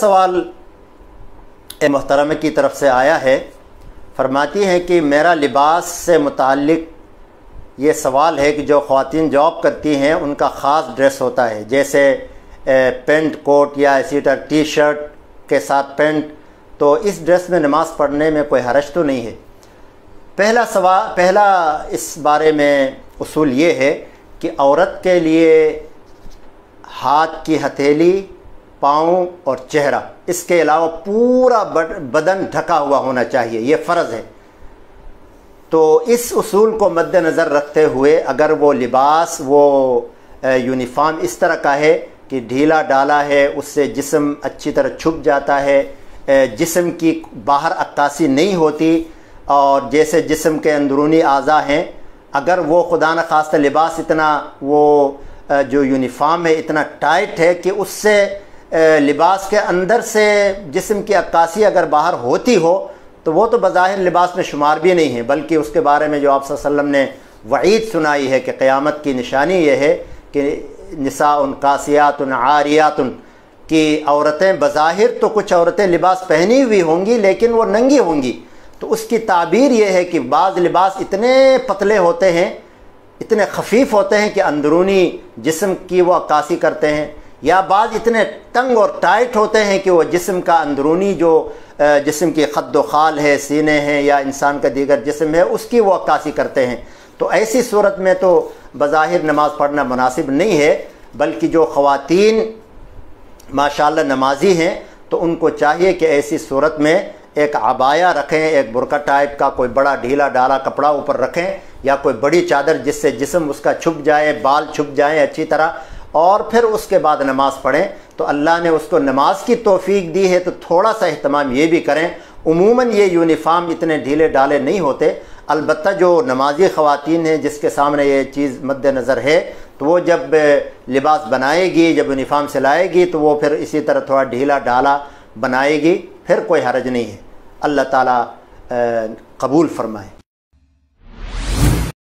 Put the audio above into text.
سوال محترمہ کی طرف سے آیا ہے، فرماتی ہیں کہ میرا لباس سے متعلق یہ سوال ہے کہ جو خواتین جاب کرتی ہیں ان کا خاص ڈریس ہوتا ہے، جیسے پینٹ کوٹ یا اسی طرح ٹی شرٹ کے ساتھ پینٹ، تو اس ڈریس میں نماز پڑھنے میں کوئی حرج تو نہیں ہے؟ پہلا اس بارے میں اصول یہ ہے کہ عورت کے لیے ہاتھ کی ہتھیلی، پاؤں اور چہرہ، اس کے علاوہ پورا بدن ڈھکا ہوا ہونا چاہیے، یہ فرض ہے۔ تو اس اصول کو مد نظر رکھتے ہوئے اگر وہ لباس، وہ یونیفارم اس طرح کا ہے کہ ڈھیلا ڈالا ہے، اس سے جسم اچھی طرح چھپ جاتا ہے، جسم کی باہر عکاسی نہیں ہوتی، اور جیسے جسم کے اندرونی اعضاء ہیں، اگر وہ خدا نخواستہ لباس اتنا، وہ جو یونیفارم ہے اتنا ٹائٹ ہے کہ اس سے لباس کے اندر سے جسم کی عکاسی اگر باہر ہوتی ہو تو وہ تو بظاہر لباس میں شمار بھی نہیں ہے، بلکہ اس کے بارے میں جو آپ صلی اللہ علیہ وسلم نے وعید سنائی ہے کہ قیامت کی نشانی یہ ہے کہ نساء قاسیات عاریات، کہ عورتیں بظاہر تو کچھ عورتیں لباس پہنی ہوئی ہوں گی لیکن وہ ننگی ہوں گی، تو اس کی تعبیر یہ ہے کہ بعض لباس اتنے پتلے ہوتے ہیں، اتنے خفیف ہوتے ہیں کہ اندرونی جسم کی وہ عکاسی کرتے ہیں، یا بعض اتنے تنگ اور ٹائٹ ہوتے ہیں کہ وہ جسم کا اندرونی جو جسم کی خد و خال ہے، سینے ہیں یا انسان کا دیگر جسم ہے، اس کی وہ عکاسی کرتے ہیں۔ تو ایسی صورت میں تو بظاہر نماز پڑھنا مناسب نہیں ہے، بلکہ جو خواتین ماشاءاللہ نمازی ہیں تو ان کو چاہیے کہ ایسی صورت میں ایک عبایا رکھیں، ایک برقع ٹائپ کا کوئی بڑا ڈھیلا ڈالا کپڑا اوپر رکھیں، یا کوئی بڑی چادر جس سے جسم اس کا چھپ جائے، بال چھپ جائیں اچھی طرح، اور پھر اس کے بعد نماز پڑھیں۔ تو اللہ نے اس کو نماز کی توفیق دی ہے تو تھوڑا سا اہتمام یہ بھی کریں۔ عموماً یہ یونیفارم اتنے ڈھیلے ڈالے نہیں ہوتے، البتہ جو نمازی خواتین ہیں جس کے سامنے یہ چیز مد نظر ہے تو وہ جب لباس بنائے گی، جب یونیفارم سلائے گی تو وہ پھر اسی طرح تھوڑا ڈھیلا ڈالا بنائے گی، پھر کوئی حرج نہیں ہے۔ اللہ تعالیٰ قبول فرمائے۔